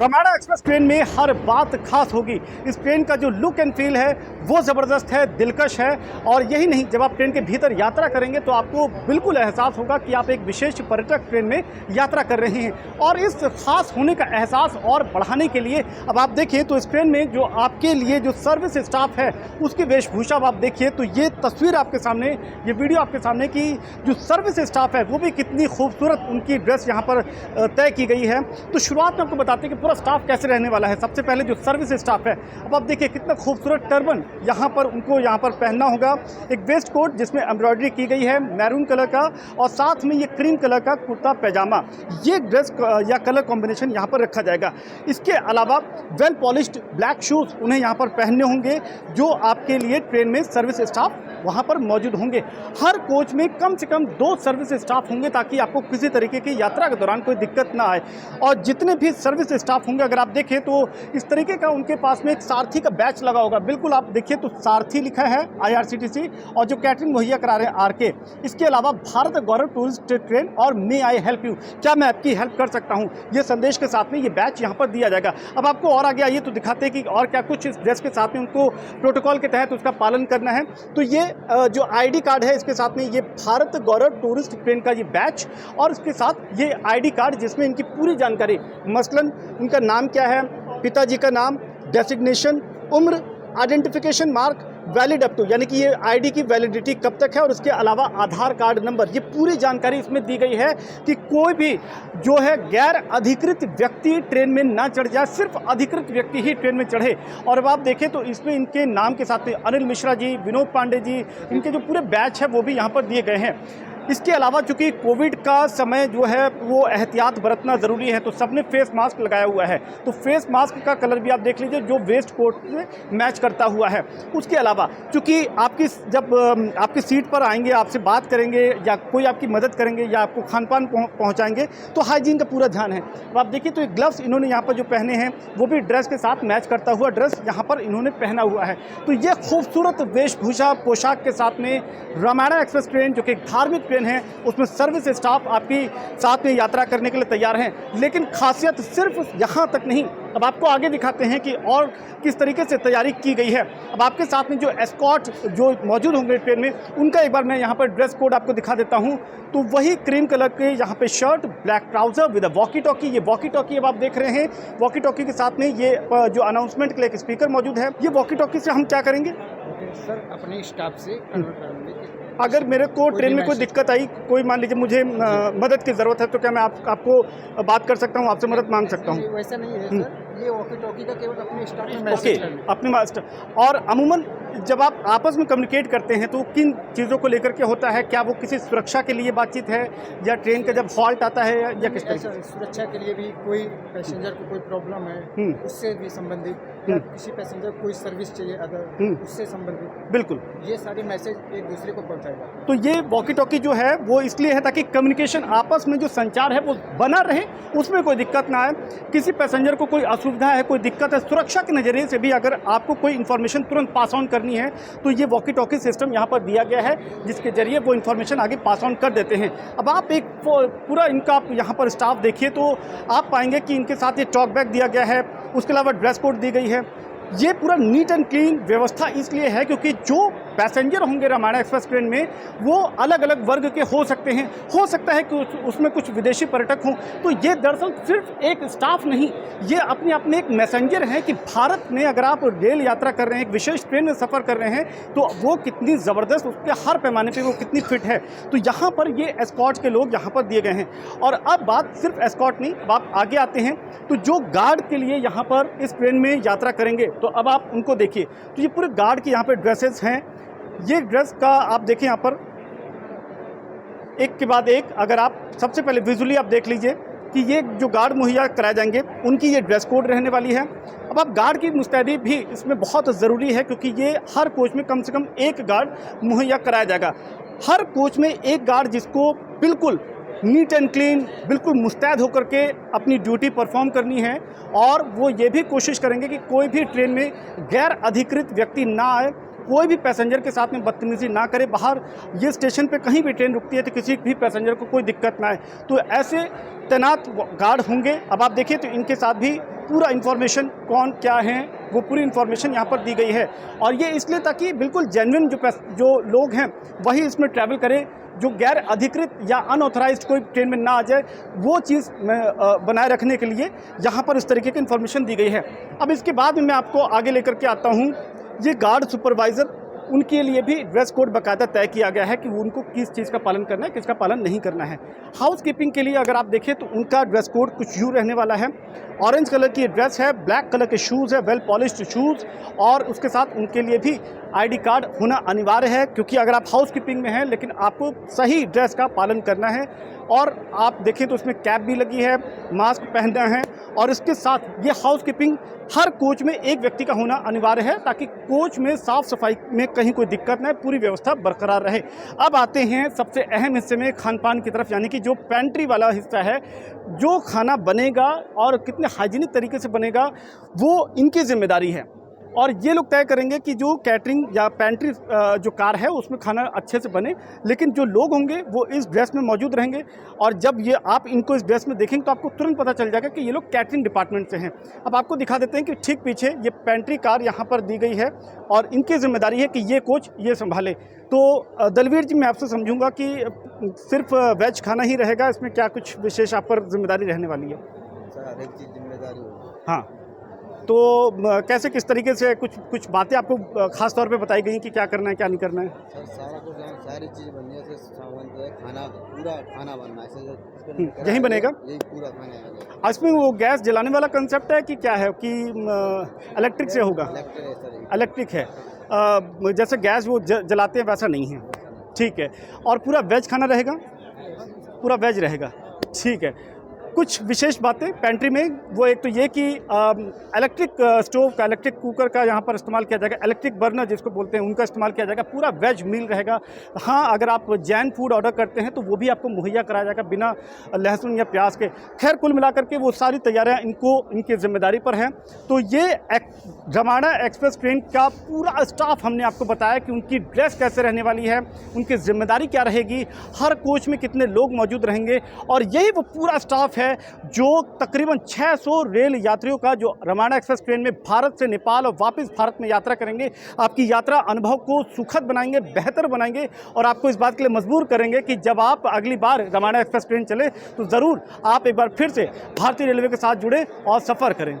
Ramayan express train में हर बात खास होगी। इस ट्रेन का जो लुक एंड फील है वो ज़बरदस्त है, दिलकश है। और यही नहीं, जब आप ट्रेन के भीतर यात्रा करेंगे तो आपको बिल्कुल एहसास होगा कि आप एक विशेष पर्यटक ट्रेन में यात्रा कर रहे हैं। और इस खास होने का एहसास और बढ़ाने के लिए अब आप देखिए तो इस ट्रेन में जो आपके लिए जो सर्विस स्टाफ है उसकी वेशभूषा आप देखिए तो ये तस्वीर आपके सामने, ये वीडियो आपके सामने की जो सर्विस स्टाफ है वो भी कितनी खूबसूरत उनकी ड्रेस यहाँ पर तय की गई है। तो शुरुआत में आपको बताते हैं कि पूरा स्टाफ कैसे रहने वाला है। सबसे पहले जो सर्विस स्टाफ है, अब आप देखिए कितना खूबसूरत टर्बन यहाँ पर उनको यहाँ पर पहनना होगा। एक वेस्ट कोट जिसमें एम्ब्रॉयडरी की गई है मैरून कलर का, और साथ में ये क्रीम कलर का कुर्ता पैजामा, ये ड्रेस या कलर कॉम्बिनेशन यहाँ पर रखा जाएगा। इसके अलावा वेल पॉलिश्ड ब्लैक शूज़ उन्हें यहाँ पर पहनने होंगे जो आपके लिए ट्रेन में सर्विस स्टाफ वहाँ पर मौजूद होंगे। हर कोच में कम से कम 2 सर्विस स्टाफ होंगे ताकि आपको किसी तरीके की यात्रा के दौरान कोई दिक्कत ना आए। और जितने भी सर्विस स्टाफ होंगे, अगर आप देखें तो इस तरीके का उनके पास में एक सारथी का बैच लगा होगा। बिल्कुल आप देखिए तो सारथी लिखा है IRCTC, और जो कैटरिंग मुहैया करा रहे हैं RK। इसके अलावा भारत गौरव टूरिस्ट ट्रेन और मे आई हेल्प यू, क्या मैं आपकी हेल्प कर सकता हूँ, ये संदेश के साथ में ये बैच यहाँ पर दिया जाएगा। अब आपको और आगे आइए तो दिखाते हैं कि और क्या कुछ इस ड्रेस के साथ में उनको प्रोटोकॉल के तहत उसका पालन करना है। तो ये जो ID कार्ड है इसके साथ में ये भारत गौरव टूरिस्ट ट्रेन का ये बैच, और इसके साथ ये ID कार्ड जिसमें इनकी पूरी जानकारी, मसलन उनका नाम क्या है, पिताजी का नाम, डेसिग्नेशन, उम्र, identification mark, valid up to, यानी कि ये ID की वैलिडिटी कब तक है, और इसके अलावा आधार कार्ड नंबर, ये पूरी जानकारी इसमें दी गई है कि कोई भी जो है गैर अधिकृत व्यक्ति ट्रेन में ना चढ़ जाए, सिर्फ अधिकृत व्यक्ति ही ट्रेन में चढ़े। और अब आप देखें तो इसमें इनके नाम के साथ में अनिल मिश्रा जी, विनोद पांडे जी, इनके जो पूरे बैच है वो भी यहाँ पर दिए गए हैं। इसके अलावा चूंकि कोविड का समय जो है वो एहतियात बरतना ज़रूरी है, तो सबने फेस मास्क लगाया हुआ है। तो फेस मास्क का कलर भी आप देख लीजिए जो वेस्ट कोट से मैच करता हुआ है। उसके अलावा चूंकि जब आपकी सीट पर आएंगे, आपसे बात करेंगे या कोई आपकी मदद करेंगे या आपको खान पान पहुँचाएंगे, तो हाइजीन का पूरा ध्यान है। अब आप देखिए तो ग्लव्स इन्होंने यहाँ पर जो पहने हैं वो भी ड्रेस के साथ मैच करता हुआ ड्रेस यहाँ पर इन्होंने पहना हुआ है। तो ये खूबसूरत वेशभूषा पोशाक के साथ में रामायण एक्सप्रेस ट्रेन जो कि धार्मिक ट्रेन है, उसमें सर्विस स्टाफ आपकी साथ में यात्रा करने के लिए तैयार हैं। लेकिन खासियत सिर्फ यहाँ तक नहीं, अब आपको आगे दिखाते हैं कि और किस तरीके से तैयारी की गई है। अब आपके साथ में जो एस्कॉर्ट जो मौजूद होंगे ट्रेन में, उनका एक बार मैं यहाँ पर ड्रेस कोड आपको दिखा देता हूँ। तो वही क्रीम कलर के यहाँ पे shirt, black trouser with a walkie talkie. ये वॉकी टॉकी अब आप देख रहे हैं, वॉकी टॉकी के साथ में ये जो अनाउंसमेंट के लिए एक स्पीकर मौजूद है। ये वॉकी टॉकी से हम क्या करेंगे सर, अपने स्टाफ से कन्वर्ट करेंगे। अगर मेरे को ट्रेन में कोई दिक्कत आई, कोई मान लीजिए मुझे मदद की ज़रूरत है, तो क्या मैं आपको बात कर सकता हूँ, आपसे मदद मांग सकता हूँ? वैसा नहीं है सर, ये वॉकी टॉकी का केवल अपने स्टाफ में मैसेज करना है। अपने मास्टर। और अमूमन जब आप आपस में कम्युनिकेट करते हैं तो किन चीज़ों को लेकर के होता है? क्या वो किसी सुरक्षा के लिए बातचीत है, या ट्रेन का जब हॉल्ट आता है, या किस तरह? सुरक्षा के लिए भी, कोई पैसेंजर को कोई प्रॉब्लम है उससे भी संबंधित, या किसी पैसेंजर को कोई सर्विस चाहिए अदर उससे संबंधित, बिल्कुल ये सारे मैसेज एक दूसरे को पहुंचाएगा। तो ये वॉकी टॉकी जो है वो इसलिए है ताकि कम्युनिकेशन, आपस में जो संचार है वो बना रहे, उसमें कोई दिक्कत ना आए। किसी पैसेंजर को कोई असुविधा है, कोई दिक्कत है, सुरक्षा के नज़रिए से भी अगर आपको कोई इन्फॉर्मेशन तुरंत पास ऑन करनी है तो ये वॉकी टॉकी सिस्टम यहाँ पर दिया गया है, जिसके जरिए वो इन्फॉर्मेशन आगे पास ऑन कर देते हैं। अब आप एक पूरा इनका आप यहाँ पर स्टाफ देखिए तो आप पाएंगे कि इनके साथ ये टॉक बैग दिया गया है, उसके अलावा ड्रेस कोड दी गई है। ये पूरा नीट एंड क्लीन व्यवस्था इसलिए है क्योंकि जो पैसेंजर होंगे रामायण एक्सप्रेस ट्रेन में वो अलग अलग वर्ग के हो सकते हैं। हो सकता है कि उसमें कुछ विदेशी पर्यटक हों। तो ये दरअसल सिर्फ एक स्टाफ नहीं, ये अपने आप में एक मैसेंजर है कि भारत में अगर आप रेल यात्रा कर रहे हैं, एक विशेष ट्रेन में सफ़र कर रहे हैं, तो वो कितनी ज़बरदस्त, उसके हर पैमाने पर वो कितनी फिट है। तो यहाँ पर ये एस्कॉर्ट के लोग यहाँ पर दिए गए हैं। और अब बात सिर्फ एस्कॉर्ट नहीं, अब आप आगे आते हैं तो जो गार्ड के लिए यहाँ पर इस ट्रेन में यात्रा करेंगे, तो अब आप उनको देखिए तो ये पूरे गार्ड के यहाँ पर ड्रेसेस हैं। ये ड्रेस का आप देखें यहाँ पर एक के बाद एक, अगर आप सबसे पहले विजुअली आप देख लीजिए कि ये जो गार्ड मुहैया कराए जाएंगे उनकी ये ड्रेस कोड रहने वाली है। अब आप गार्ड की मुस्तैदी भी इसमें बहुत ज़रूरी है क्योंकि ये हर कोच में कम से कम एक गार्ड मुहैया कराया जाएगा। हर कोच में एक गार्ड जिसको बिल्कुल नीट एंड क्लीन, बिल्कुल मुस्तैद होकर के अपनी ड्यूटी परफॉर्म करनी है, और वो ये भी कोशिश करेंगे कि कोई भी ट्रेन में गैर अधिकृत व्यक्ति ना आए। कोई भी पैसेंजर के साथ में बदतमीजी ना करे। बाहर ये स्टेशन पे कहीं भी ट्रेन रुकती है तो किसी भी पैसेंजर को कोई दिक्कत ना आए, तो ऐसे तैनात गार्ड होंगे। अब आप देखिए तो इनके साथ भी पूरा इन्फॉर्मेशन कौन क्या है वो पूरी इन्फॉर्मेशन यहाँ पर दी गई है, और ये इसलिए ताकि बिल्कुल जेन्युइन जो लोग हैं वही इसमें ट्रैवल करें, जो गैर अधिकृत या अनऑथराइज्ड कोई ट्रेन में ना आ जाए, वो चीज़ बनाए रखने के लिए यहाँ पर इस तरीके की इन्फॉर्मेशन दी गई है। अब इसके बाद में मैं आपको आगे लेकर के आता हूँ। ये गार्ड सुपरवाइज़र, उनके लिए भी ड्रेस कोड बाकायदा तय किया गया है कि उनको किस चीज़ का पालन करना है, किसका पालन नहीं करना है। हाउस कीपिंग के लिए अगर आप देखें तो उनका ड्रेस कोड कुछ यूँ रहने वाला है। ऑरेंज कलर की ड्रेस है, ब्लैक कलर के शूज़ है, वेल पॉलिश्ड शूज़, और उसके साथ उनके लिए भी आईडी कार्ड होना अनिवार्य है, क्योंकि अगर आप हाउस कीपिंग में हैं लेकिन आपको सही ड्रेस का पालन करना है। और आप देखें तो उसमें कैप भी लगी है, मास्क पहनना है, और इसके साथ ये हाउस कीपिंग हर कोच में एक व्यक्ति का होना अनिवार्य है, ताकि कोच में साफ़ सफाई में कहीं कोई दिक्कत न आए, पूरी व्यवस्था बरकरार रहे। अब आते हैं सबसे अहम हिस्से में, खान पान की तरफ, यानी कि जो पेंट्री वाला हिस्सा है। जो खाना बनेगा और कितने हाइजीनिक तरीके से बनेगा वो इनकी जिम्मेदारी है, और ये लोग तय करेंगे कि जो कैटरिंग या पेंट्री जो कार है उसमें खाना अच्छे से बने। लेकिन जो लोग होंगे वो इस ड्रेस में मौजूद रहेंगे, और जब ये आप इनको इस ड्रेस में देखेंगे तो आपको तुरंत पता चल जाएगा कि ये लोग कैटरिंग डिपार्टमेंट से हैं। अब आपको दिखा देते हैं कि ठीक पीछे ये पेंट्री कार यहाँ पर दी गई है, और इनकी जिम्मेदारी है कि ये कोच ये संभाले। तो दलवीर जी, मैं आपसे समझूंगा कि सिर्फ वेज खाना ही रहेगा, इसमें क्या कुछ विशेष आप पर जिम्मेदारी रहने वाली है? सर हर एक चीज़ जिम्मेदारी होगी। हाँ, तो कैसे किस तरीके से कुछ बातें आपको खास तौर पे बताई गई कि क्या करना है क्या नहीं करना है? सर सारा कुछ यहाँ सारी चीज़ बननी है, जैसे सामान जो है खाना पूरा खाना बनना है, यहीं बनेगा? यही पूरा खाना है। इसमें वो गैस जलाने वाला कंसेप्ट है कि क्या है, कि इलेक्ट्रिक से होगा? इलेक्ट्रिक है सर, इलेक्ट्रिक है। जैसे गैस वो जलाते हैं वैसा नहीं है, ठीक है। और पूरा वेज खाना रहेगा? पूरा वेज रहेगा, ठीक है। कुछ विशेष बातें पेंट्री में, वो एक तो ये कि इलेक्ट्रिक स्टोव का, इलेक्ट्रिक कुकर का यहाँ पर इस्तेमाल किया जाएगा, इलेक्ट्रिक बर्नर जिसको बोलते हैं उनका इस्तेमाल किया जाएगा, पूरा वेज मील रहेगा। हाँ, अगर आप जैन फूड ऑर्डर करते हैं तो वो भी आपको मुहैया कराया जाएगा बिना लहसुन या प्याज के। खैर, कुल मिलाकर के वो सारी तैयारियाँ इनकी जिम्मेदारी पर हैं। तो ये रमाणा एक्सप्रेस ट्रेन का पूरा स्टाफ हमने आपको बताया कि उनकी ड्रेस कैसे रहने वाली है, उनकी जिम्मेदारी क्या रहेगी, हर कोच में कितने लोग मौजूद रहेंगे, और यही वो पूरा स्टाफ है जो तकरीबन 600 रेल यात्रियों का जो रमाणा एक्सप्रेस ट्रेन में भारत से नेपाल और वापस भारत में यात्रा करेंगे, आपकी यात्रा अनुभव को सुखद बनाएंगे, बेहतर बनाएंगे, और आपको इस बात के लिए मजबूर करेंगे कि जब आप अगली बार रमाणा एक्सप्रेस ट्रेन चले तो ज़रूर आप एक बार फिर से भारतीय रेलवे के साथ जुड़े और सफ़र करें।